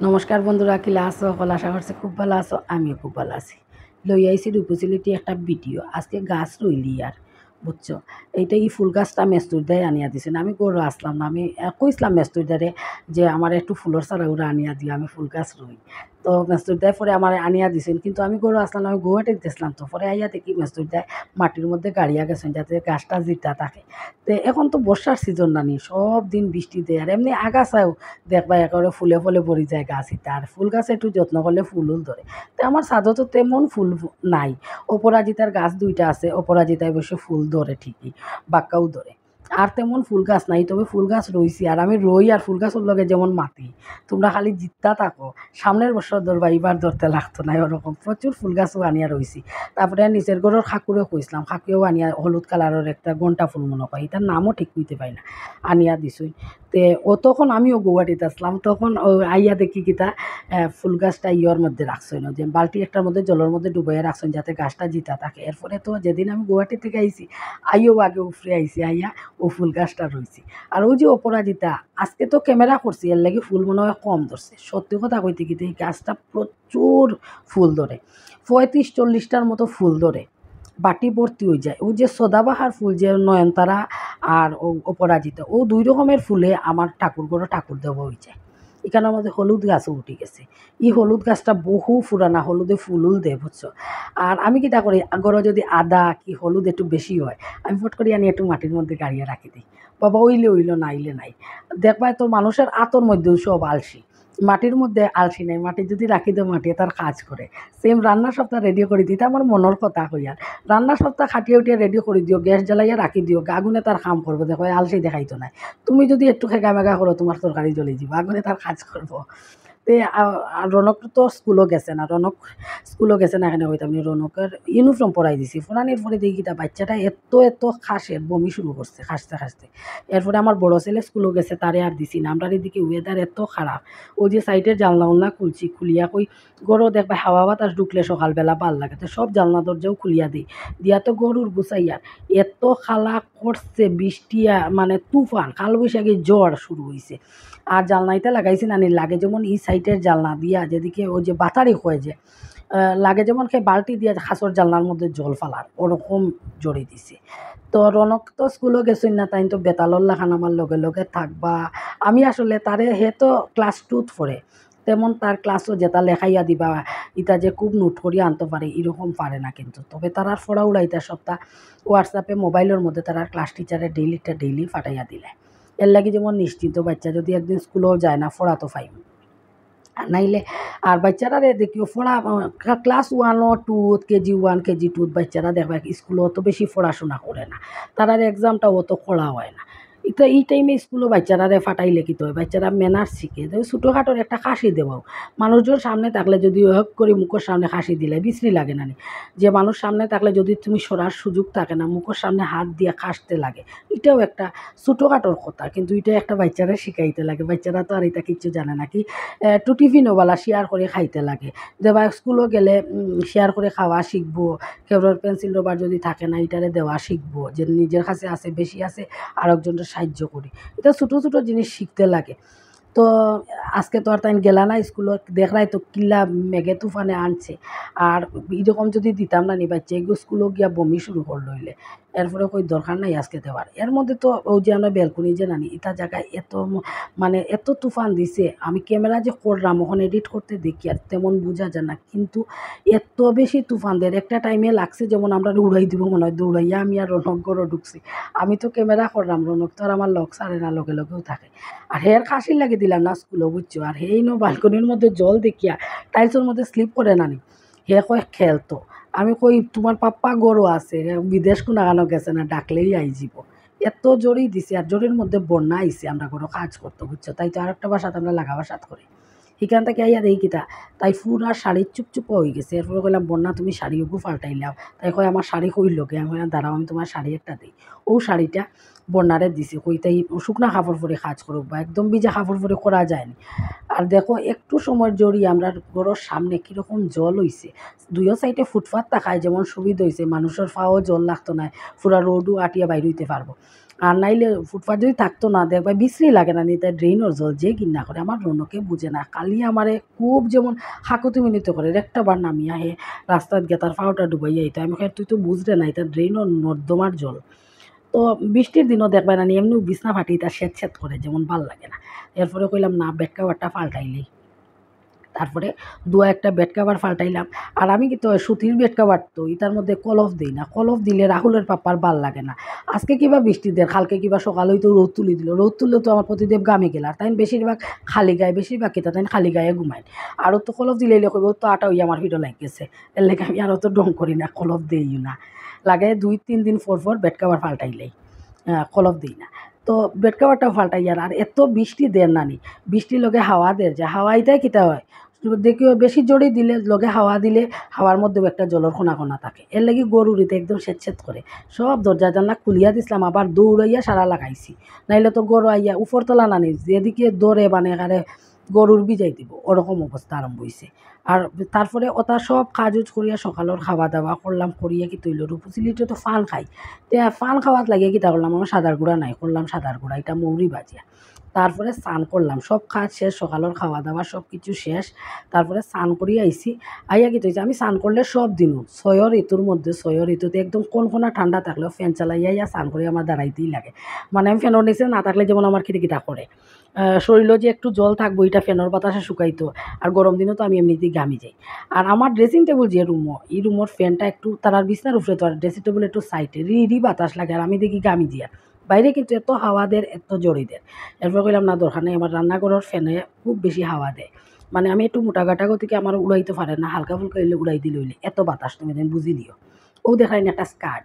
নমস্কার বন্ধুরা, কিলা আছো? সকল আশা করছি খুব ভালো আছো। আমিও খুব ভালো আছি। লই আইছি রূপসিলিটি একটা ভিডিও। আজকে গাছ রইলি আর বুঝছো, এইটা এই ফুল গাছটা মেস্তুরদায় আনিয়া দিছেন। আমি গরু আসলাম না, আমি কইসলাম মেস্তুরদারে যে আমার একটু ফুলের চারা ওরা আনিয়া দিও, আমি ফুল গাছ রই। তো মেস্তুরদায় পরে আমার আনিয়া দিছেন, কিন্তু আমি গরু আসলাম না, আমি গুয়াহাটিতে গেছিলাম। তো পরে আইয়া দেখি মেস্তুরদায় মাটির মধ্যে গাড়িয়া গেছেন যাতে গাছটা জিতা থাকে। তো এখন তো বর্ষার সিজন নানি, সব দিন বৃষ্টি দেয় আর এমনি আগাছাও দেখবা একেবারে ফুলে ফলে ভরি যায় গাছ ইটা। আর ফুল গাছে একটু যত্ন করলে ফুলও ধরে। তো আমার ছাদও তো তেমন ফুল নাই। অপরাজিতার গাছ দুইটা আছে, অপরাজিতায় বসে ফুল ধরে ঠিকই, বাক্কাও ধরে। আর তেমন ফুল গাছ নাই, তবে ফুল গাছ রইছি আর আমি রই। আর ফুল গাছের লগে যেমন মাতি, তোমরা খালি জিততা থাকো, সামনের বছর ধরবা, এইবার ধরতে লাগতো না, ওরকম প্রচুর ফুল গাছও আনিয়া রইছি। তারপরে নিচের ঘরের খাকুরেও কইসলাম, খাকুরেও আনিয়া হলুদ কালারের একটা ঘন্টা ফুল মনে হয়, এটার নামও ঠিক কইতে পারি না, আনিয়া দিছুই। তে ও তখন আমিও গুয়াহাটিতে আসলাম, তখন ও আইয়া দেখি কিতা ফুল গাছটা ইয়র মধ্যে রাখছেন, যে বালতি একটার মধ্যে জলের মধ্যে ডুবাইয়া রাখছেন যাতে গাছটা জিতা থাকে। এরপরে তো যেদিন আমি গুয়াহাটি থেকে আইছি, আইও আগে উফরে আইছি, আইয়া ও ফুল গাছটা রয়েছি। আর ওই যে অপরাজিতা, আজকে তো ক্যামেরা করছি, এর লাগে ফুল মনে হয় কম ধরছে। সত্যি কথা কইতে কিন্তু এই গাছটা প্রচুর ফুল ধরে, 35-40টার মতো ফুল ধরে, বাটি ভর্তি হয়ে যায়। ও যে সদাবাহার ফুল, যে নয়নতারা আর ও অপরাজিতা, ও দুই রকমের ফুলে আমার ঠাকুর ঘরে ঠাকুর দেওয়া হয়ে যায়। এখানের মধ্যে হলুদ গাছও উঠে গেছে। এই হলুদ গাছটা বহু পুরানা, হলুদে ফুলুল দেয় বুঝছো। আর আমি কিটা করি, ঘরে যদি আদা কি হলুদ একটু বেশি হয়, আমি ফট করি আনি একটু মাটির মধ্যে গাড়িয়ে রাখি দিই। বাবা ওইলে ওইলো, না আইলে নাই। দেখবা তো মানুষের আতর মধ্যেও সব আলসি, মাটির মধ্যে আলসি নাই। মাটি যদি রাখি দেয়, মাটি তার কাজ করে। সেম রান্না সপ্তাহ রেডি করে দিতে আমার মনের কথা হইয়ার, রান্না সপ্তাহ খাটিয়ে উঠিয়ে রেডি করে দিও, গ্যাস জ্বালাইয়া রাখি দিও, আগুনে তার কাম করবো। দেখো আলসি দেখাইতো নাই। তুমি যদি একটু খেগা মেগা করো, তোমার তরকারি জ্বলে যাবে, আগুনে তার কাজ করবো। তে রনক তো স্কুলও গেছে না, রনক স্কুলও গেছে না, এখানে হইতাম নি। রনকের ইউনিফর্ম পরাই দিছি, পরানির পরে দেখি তা বাচ্চাটা এত এত খাসে, বমি শুরু করছে খাসতে খাসতে। এরপরে আমার বড় ছেলে স্কুলও গেছে, তারে আর দিছি না। আমরা এদিকে ওয়েদার এত খারাপ, ওই যে সাইডের জানলা উল্লা খুলছি, খুলিয়া কই গরু দেখবা হাওয়া বাতাস ঢুকলে সকালবেলা ভাল লাগে, তো সব জানলা দরজাও খুলিয়া দিই। দিয়া তো গরুর গুছাইয়া এত খালা করছে, বৃষ্টিয়া মানে তুফান, কালবৈশাখী জ্বর শুরু হয়েছে। আর জালনাইতে লাগাইছি নানি, লাগে যেমন এই সাইডের জালনা দিয়া, যেদিকে ওই যে বাতারি হয়ে যে লাগে যেমন সে বালতি দিয়ে খাসর জালনার মধ্যে জল ফালার, ওরকম জড়ি দিছে। তো রনক তো স্কুলও গেছই না, তাই তো বেতালর লাখান আমার লগে লগে থাকবা। আমি আসলে তারে, হে তো ক্লাস 2 পড়ে, তেমন তার ক্লাসও যেটা লেখাইয়া দিবা, ইটা যে খুব নোট করিয়া আনতে পারে এরকম পারে না কিন্তু। তবে তারার ফোড়া উড়াইতা সপ্তাহ হোয়াটসঅ্যাপে মোবাইলের মধ্যে তারা ক্লাস টিচারে ডেইলি ফাটাইয়া দিলে। এর লাগি যেমন নিশ্চিন্ত, বাচ্চা যদি একদিন স্কুলেও যায় না, ফোড়া তো ফাইন। আর নাইলে আর বাচ্চারা দেখিও ফোড়া, ক্লাস 1 ও 2, KG 1 KG 2 বাচ্চারা দেখবা স্কুলে অত বেশি পড়াশোনা করে না, তারার এক্সামটা অত কড়া হয় না। এটা এই টাইমে স্কুলে বাচ্চারা ফাটাইলে কি হয়, বাচ্চারা ম্যানার্স শিখে। ছোটোখাটোর একটা হাসি দেওয়াও, মানুষজন সামনে থাকলে যদি হক করে মুখের সামনে হাসি দিলে বিশ্রী লাগে না নি? যে মানুষ সামনে থাকলে যদি তুমি সরার সুযোগ থাকে না, মুখের সামনে হাত দিয়ে হাসতে লাগে, এটাও একটা ছোটোখাটোর কথা, কিন্তু এটা একটা বাচ্চারা শিখাইতে লাগে। বাচ্চারা তো আর এটা কিচ্ছু জানে না কি একটু টিফিনওয়ালা শেয়ার করে খাইতে লাগে। দেবা স্কুলও গেলে শেয়ার করে খাওয়া শিখবো। কেউর পেন্সিল রবার যদি থাকে না, এটারে দেওয়া শিখবো, যে নিজের কাছে আছে বেশি আছে আরেকজনের সাহায্য করি। এটা ছোটো ছোটো জিনিস শিখতে লাগে। তো আজকে তো আর তাই গেলা না স্কুলত, দেখলাই তো কিল্লা মেঘে তুফানে আনছে। আর এরকম যদি দিতাম না নি, বাচ্চা এগুলো স্কুলও গিয়া বমি শুরু করলো হইলে, এরপরে কই দরকার নাই আজকে দেওয়ার। এর মধ্যে তো ওই যে আমরা বেলকুনি যে নানি, এটা জায়গায় এত মানে এত তুফান দিছে, আমি ক্যামেরা যে করলাম ওখানে এডিট করতে দেখি আর তেমন বোঝা যায় না, কিন্তু এত বেশি তুফান দেয়। একটা টাইমে লাগছে যেমন আমরা উড়াই দিব মনে হয়, দৌড়াইয়া আমি আর রনক গড়ও ঢুকছি। আমি তো ক্যামেরা করলাম, রনক তো আর আমার লক সারে না, লগে লগেও থাকে। আর হের খাসির লাগে দিলাম না স্কুলে বুঝছো। আর হেই নো বালকনির মধ্যে জল দেখিয়া টাইলসের মধ্যে স্লিপ করে নানি, হে কয় খেলতো। আমি কই তোমার পাপ্পা গরু আছে, বিদেশ কোনাগানো গেছে না, ডাকলেই আই যাব। এত জোরেই দিছে, আর জোরের মধ্যে বন্যা আইছে, আমরা কোনো কাজ করতো বুঝছো। তাই তো আরেকটা বাসাত আমরা লাগা বাসাত করি, সেখান থেকে আইয়া দেখি কিতা, তাই ফুল আর শাড়ি চুপচুপ হয়ে গেছে। এরপরে কইলাম বন্যা তুমি শাড়ি ওগু পাল্টাইলাম। তাই কয় আমার শাড়ি কইল কে, আমি কইলাম দাঁড়াও আমি তোমার শাড়ি একটা দিই। ও শাড়িটা বন্যারে দিছি, কই তাই শুকনা কাপড় পরে কাজ করুক, বা একদম ভিজা কাপড় পরে করা যায়নি। আর দেখো একটু সময় জড়িয়ে আমরা ঘরের সামনে কীরকম জল হইছে। দুইও সাইডে ফুটপাত থাকায় যেমন সুবিধা হয়েছে, মানুষের পাও জল লাগতো না, পুরা রোডও আটিয়া বাইর হইতে পারবো। আর নাইলে ফুটপাথ যদি থাকতো না দেখবা বিশ্রী লাগে না নিতে ড্রেনের জল যে কিনা করে আমার রৌনকে বুঝে না খালি আমারে খুব যেমন হাকুতি মিনিত করে একটা বার নামিয়া হে রাস্তাত গিয়ে তার পাউটা ডুবাইয়া আইতে আমি তুই তো বুঝলে না এটা ড্রেনের নর্দমার জল। তো বৃষ্টির দিনও দেখবে না এমনি বিছনা ফাটি তা স্যাঁত করে যেমন ভাল লাগে না। এরপরে কইলাম না বেড কাভারটা পাল্টাইলেই, তারপরে একটা বেড কাভার পাল্টাইলাম। আর আমি কিন্তু সুতির বেড কাভার তো এটার মধ্যে কলফ দিই না, কলফ দিলে রাহুলের পাপার ভাল লাগে না। আজকে কিবা বৃষ্টি দেয় কালকে কিবা সকালে তো রোদ তুলি দিল, রোদ তুললে তো আমার প্রতিদেব গামে গেল, তাই বেশিরভাগ খালি গায়ে বেশিরভাগ কিতা তাই খালি গায়ে ঘুমায়। আর তো কলফ দিলে কইব তো আটা হইয়া আমার ভিডিও লাগ গেছে, এর লেগে আমি আরও তো ডং করি না, কলফ দিই না। লাগে 2-3 দিন পর বেড কাভার পাল্টাইলেই, কলফ দিই না। তো বেড কাভারটাও পাল্টাইয়ার আর এত বৃষ্টি দেয় নানি, বৃষ্টির লগে হাওয়া দেয় যে হাওয়াইটাই কিতা হয় দেখিও বেশি জোরে দিলে লগে হাওয়া দিলে হাওয়ার মধ্যেও একটা জলের কোনা থাকে, এর লাগি গরুরিতে একদম স্যাঁত করে সব দরজা জানলা খুলিয়া দিছিলাম, আবার দৌড়াইয়া সারা লাগাইছি। নাইলে তো গরু আইয়া উপরতলা নানি যেদিকে দৌড়ে মানে এখানে গরুর বিজাই দিব ওরকম অবস্থা আরম্ভ হয়েছে। আর তারপরে ওটা সব কাজ করিয়া সকালের খাওয়া দাওয়া করলাম, করিয়া কি তৈল রূপসিলিতে তো ফান খাই, তে ফান খাওয়াত লাগিয়ে কিতা করলাম আমার সাদার গুঁড়া নাই, করলাম সাদার গুঁড়া এটা মৌরি বাজিয়া। তারপরে স্নান করলাম, সব কাজ শেষ, সকালের খাওয়া দাওয়া সব কিছু শেষ। তারপরে স্নান করিয়া আইসি, আইয়া কি হয়েছে আমি স্নান করলে সব দিনও 6 ঋতুর মধ্যে 6 ঋতুতে একদম কোনা ঠান্ডা থাকলেও ফ্যান চালাইয়া ইয়া স্নান করিয়া আমার দাঁড়াইতেই লাগে। মানে আমি ফ্যানের নিচে না থাকলে যেমন আমার খিটিকিটা করে, শরীরও যে একটু জল থাকবো এটা ফ্যানের বাতাসে শুকাইতো। আর গরম দিনও তো আমি এমনিতেই ঘামি যাই। আর আমার ড্রেসিং টেবিল যে রুমও এই রুমের ফ্যানটা একটু তার বিছনার উপরে তো আর ড্রেসিং টেবিল একটু সাইডে রি বাতাস লাগে আর আমি দেখি ঘামি দিয়া বাইরে কিন্তু এত হাওয়া দেয় এত জড়ি দেয়। এরপর কইলাম না দরকার নেই, আমার রান্নাঘরের ফ্যানে খুব বেশি হাওয়া দেয়, মানে আমি একটু মোটা গাটা গতিকে আমার উড়াইতে পারে না, হালকা ফুলকা হইলে উড়াই দিলে হইলে এত বাতাস তুমি বুঝি দিও। ও দেখাই না একটা স্কার্ট,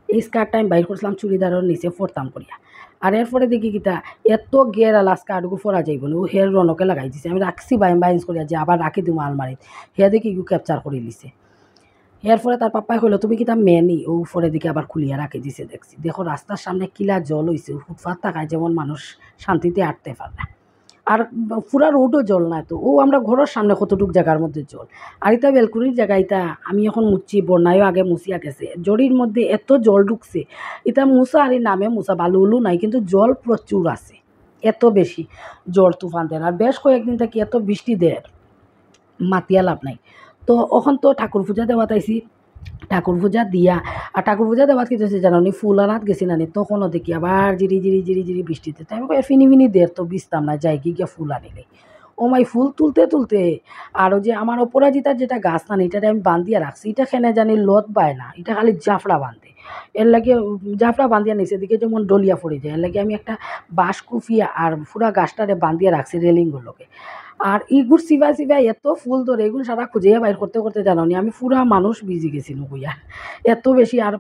এই স্কার্টটা আমি বাইর করছিলাম চুড়িদারের নিচে ফোরতাম করিয়া। আর এরপরে দেখি কিতা এত গের আলা স্কার্টগু ফরা যাইব না, ও হের রনকে লাগাই দিছে, আমি রাখছি বাইন্স করিয়া যে আবার রাখি দিম আলমারিত, হে দেখি ইগু ক্যাপচার করে দিছে। এরপরে তার পাপ্পাই কইল তুমি কিতা মেনি, ও উপরে দিকে আবার খুলিয়া রাখি দিছে। দেখছি দেখো রাস্তার সামনে কিলা জল হইছে, ফুটপাত থাকায় যেমন মানুষ শান্তিতে আটতে পারে না। আর পুরা রোডও জল নাই তো, ও আমরা ঘরের সামনে কতটুক জায়গার মধ্যে জল। আর এটা বেলকুনির জায়গা, এটা আমি এখন মুচ্ছি, বন্যায়ও আগে মুছিয়া গেছে, জড়ির মধ্যে এত জল ঢুকছে, এটা মুছা আর এই নামে মুছা বালু উলু নাই কিন্তু জল প্রচুর আছে, এত বেশি জ্বর তুফান দেয়। আর বেশ কয়েকদিন থেকে এত বৃষ্টি দেয় মাতিয়া লাভ নাই। তো এখন তো ঠাকুর পূজা দেওয়াত আইসি, ঠাকুর পূজা দিয়া আর ঠাকুর পূজা দেওয়াত কি হয়েছে জানো নি, ফুল আনাত গেছি নানি, তখনও দেখি আবার জিরি বৃষ্টিতে, তাই আমি ফিনি দের তো বিছতাম না, যাই গিয়ে ফুল আনিলে ও মাই ফুল তুলতে তুলতে। আরও যে আমার অপরাজিতার যেটা গাছ নানি এটাতে আমি বান্ধিয়া রাখছি, এটা খেনে জানি লত পায় না, এটা খালি জাফড়া বাঁধে, এর লাগে জাফড়া বান্ধিয়া নিচে দিকে যেমন ডলিয়া পড়ে যায়, এর লাগে আমি একটা বাঁশ কুফিয়া আর পুরা গাছটারে বান্ধিয়া রাখছি রেলিংগুলোকে। আর ইগুর সিবাই এত ফুল ধরে এগুলো সারা খুঁজে বাইর করতে করতে জানো নি আমি পুরা মানুষ ভিজি গেছি কইয়া এত বেশি। আর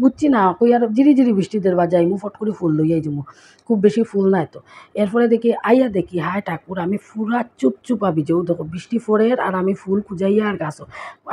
বুঝছি না কইয়ার জিরি বৃষ্টিদের বা যাই মু ফট করে ফুল লইয়াই যাবো, খুব বেশি ফুল নাই তো। এরপরে দেখি আইয়া দেখি হায় ঠাকুর আমি পুরা চুপচুপা ভিজেও দেখো বৃষ্টি পড়ে আর আমি ফুল খুঁজাইয়া আর গাছও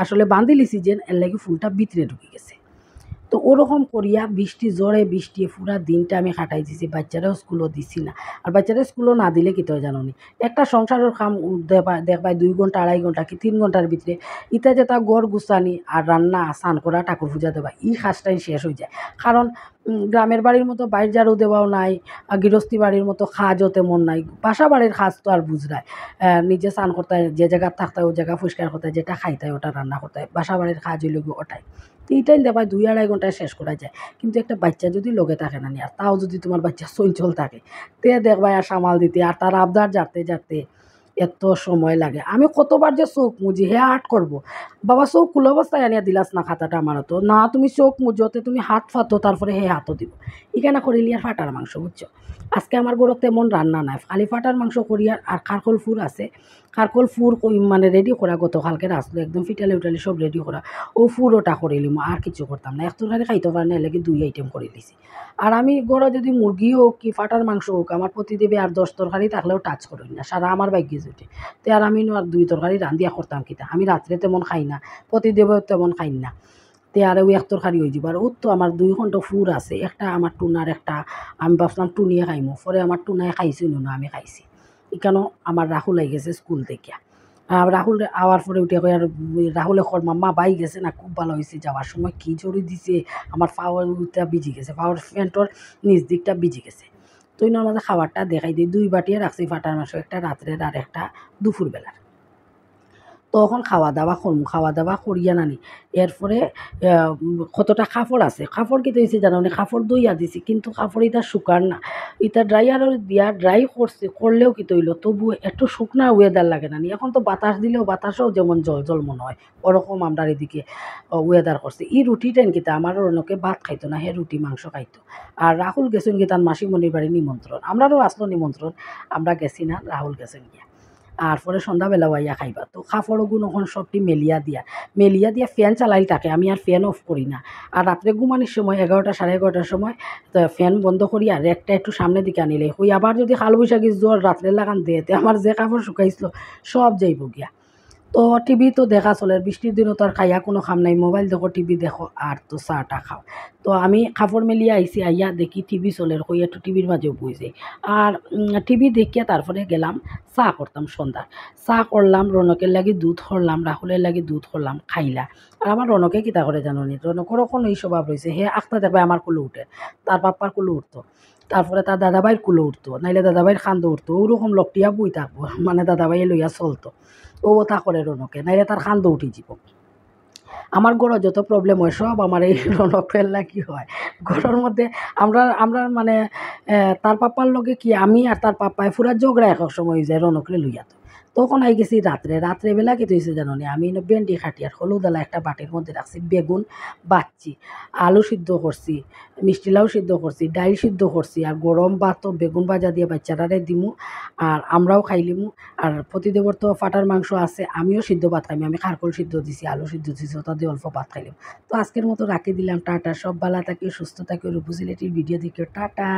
আসলে বান্ধি লিছি যে এর লাগে ফুলটা ভিতরে ঢুকে গেছে। তো ওরকম করিয়া বৃষ্টি জোরে বৃষ্টি পুরা দিনটা আমি কাটাই দিছি, বাচ্চারাও স্কুলও দিছি না। আর বাচ্চারা স্কুলও না দিলে কি তো জানো নি একটা সংসারের কাম দেখবাই 2 ঘন্টা 2.5 ঘন্টা কি 3 ঘন্টার ভিতরে ইটা যেটা গড় গুছানি আর রান্না স্নান করা ঠাকুর পূজা দেবা এই কাজটাই শেষ হয়ে যায়। কারণ গ্রামের বাড়ির মতো বাইর ঝাড়ু দেওয়াও নাই, আর গৃহস্থী বাড়ির মতো কাজও তেমন নাই, বাসা বাড়ির কাজ তো আর বুঝরায় নিজে স্নান করতে হয়, যে জায়গা থাকতে হয় ওই জায়গা পরিষ্কার করতে হয়, যেটা খাইতে হয় ওটা রান্না করতে হয়, বাসা বাড়ির কাজ হইল ওটাই। তো এইটাই দেবা 2-2.5 ঘন্টায় শেষ করা যায়। কিন্তু একটা বাচ্চা যদি লগে থাকে না আর তাও যদি তোমার বাচ্চা চঞ্চল থাকে তে দেখবা আর সামাল দিতে আর তার আবদার জারতে এত সময় লাগে। আমি কতবার যে চোখ মুজি হে আর্ট করবো, বাবা চোখ খুলে অবস্থায় আনিয়া দিলাস না খাতাটা আমার তো না, তুমি চোখ মুজোতে তুমি হাত ফাতো তারপরে হে হাতও দিব, এখানে করিলি আর ফাটার মাংস বুঝছো। আজকে আমার ঘরত তেমন রান্না নাই, খালি ফাটার মাংস করিয়ার আর খারকল ফুর আছে, খারকল ফুর মানে রেডি করা গতকালকে আসলো একদম ফিটালি উঠালি সব রেডি করা, ও ফুরোটা করিলিম আর কিছু করতাম না, এক তরকারি খাইতে পারে না এলাকি 2 আইটেম করে দিছি। আর আমি গড়ে যদি মুরগি হোক কি ফাটার মাংস হোক আমার প্রতিদেবে আর 10 তরকারি থাকলেও টাচ করি না, সারা আমার ভাগ্যে জুটে। তো আর আমি আর 2 তরকারি রান্ধিয়া করতাম কিতা, আমি রাত্রে তেমন খাই না, প্রতিদেবেও তেমন খাই না, তে আর ওই এক তরকারি হয়ে যাব। আর ওর তো আমার 2 ঘন্টা ফুর আছে, একটা আমার টুনার একটা আমি ভাবছিলাম টুনিয়ে খাইমো, পরে আমার টুনায় খাইছি না আমি খাইছি, এখানেও আমার রাহু লাগে গেছে স্কুল থেকে। রাহুল আওয়ার পরে উঠে কই আর রাহুলে কর মাম্মা বাই গেছে না, খুব ভালো হয়েছে, যাওয়ার সময় কী জড়ি দিছে, আমার পাওয়ারটা ভিজি গেছে, পাওয়ার প্যান্টর নিচ দিকটা ভিজি গেছে। তো ইনার মাঝে খাবারটা দেখাই দিই, 2 বাটিয়ে রাখছি ফাটার মাংস, একটা রাত্রের আর একটা দুপুরবেলার। তখন খাওয়া দাওয়া করমু, খাওয়া দাওয়া করিয়া নানি এরপরে কতটা কাপড় আছে, কাপড় কী হয়েছে জানো নি, কাপড় ধুইয়া দিছি কিন্তু কাপড় ইটা শুকার না, ইটা ড্রাইয়ারও দিয়া ড্রাই করছে, করলেও কী তৈল তবু একটু শুকনা ওয়েদার লাগে নানি। এখন তো বাতাস দিলেও বাতাসও যেমন জল জল মনে হয়, ওরকম আমরার এদিকে ওয়েদার করছে। ই রুটি টেন কিতা আমার অনেকে ভাত খাইতো না, হে রুটি মাংস খাইতো। আর রাহুল গেছেন কি তার মাসিমণির বাড়ি নিমন্ত্রণ, আমরারও আসলো নিমন্ত্রণ, আমরা গেছি না, রাহুল গেছেন গিয়া। আর পরে সন্ধ্যাবেলা আইয়া খাইবা, তো কাপড়গুলো এখন সবটি মেলিয়া দিয়া ফ্যান চালাই থাকে, আমি আর ফ্যান অফ করি না। আর রাত্রে ঘুমানির সময় 11টা 11:30টার সময় তো ফ্যান বন্ধ করিয়া রেকটা একটু সামনের দিকে আনিলে হই, আবার যদি কালবৈশাখী জ্বর রাত্রে লাগান দেতে আমার যে কাপড় শুকাইছিল সব যাইব গিয়া। তো টিভি তো দেখা চলে, বৃষ্টির দিনও তো আর খাইয়া কোনো খাম নাই, মোবাইল দেখো টিভি দেখো আর তো চাটা খাও। তো আমি কাপড় মেলিয়া আইসি, আইয়া দেখি টিভি চলে, কই একটু টিভির মাঝেও বই যাই। আর টিভি দেখিয়া তারপরে গেলাম চা করতাম সন্ধ্যা, চা করলাম, রনকের লাগি দুধ করলাম, রাহুলের লাগি দুধ করলাম, খাইলা। আর আমার রনকে কিতা করে জানো নি, রনকেরও কোনো এই স্বভাব রয়েছে, হে আখতা দেখবে আমার কুলো উঠে, তার পাপ্পার কুলো উঠতো, তারপরে তার দাদাভাইয়ের কুলো উঠতো, নাইলে দাদাভাইয়ের খান্দো উঠতো, ওরকম লোকটিয়া বই থাকবো, মানে দাদাভাইয়ে লইয়া চলতো, ও তা করে রনকে, নাইলে তার খান্দো উঠি যাব। আমার ঘরে যত প্রবলেম হয় সব আমার এই রনকের লাগি হয়। ঘরের মধ্যে আমরা আমরা মানে তার পাপ্পার লগে কি আমি আর তার পাপ্পায় পুরা ঝগড়া এক সময় হয়ে যায় রনকরে লইয়া। তো তখন আই গেছি রাত্রেবেলা কি হয়েছে জানো নি, আমি ভেন্ডি খাটিয়ার হলুদালা একটা বাটির মধ্যে রাখছি, বেগুন বাচ্ছি, আলু সিদ্ধ করছি, মিষ্টি লাউ সিদ্ধ করছি, ডাইল সিদ্ধ করছি, আর গরম ভাত বেগুন ভাজা দিয়ে বাচ্চাটারে দিমু, আর আমরাও খাইলিমু। আর প্রতিদেবর তো ফাটার মাংস আছে, আমিও সিদ্ধ ভাত খাইমি, আমি খারকল সিদ্ধ দিছি, আলু সিদ্ধ দিছি, ওটা দিয়ে অল্প ভাত খাইলাম। তো আজকের মতো রাখি দিলাম, টাটা, সব ভালো থাকিও সুস্থ থাকিও, রূপসী লেটির ভিডিও দেখিও, টাটা।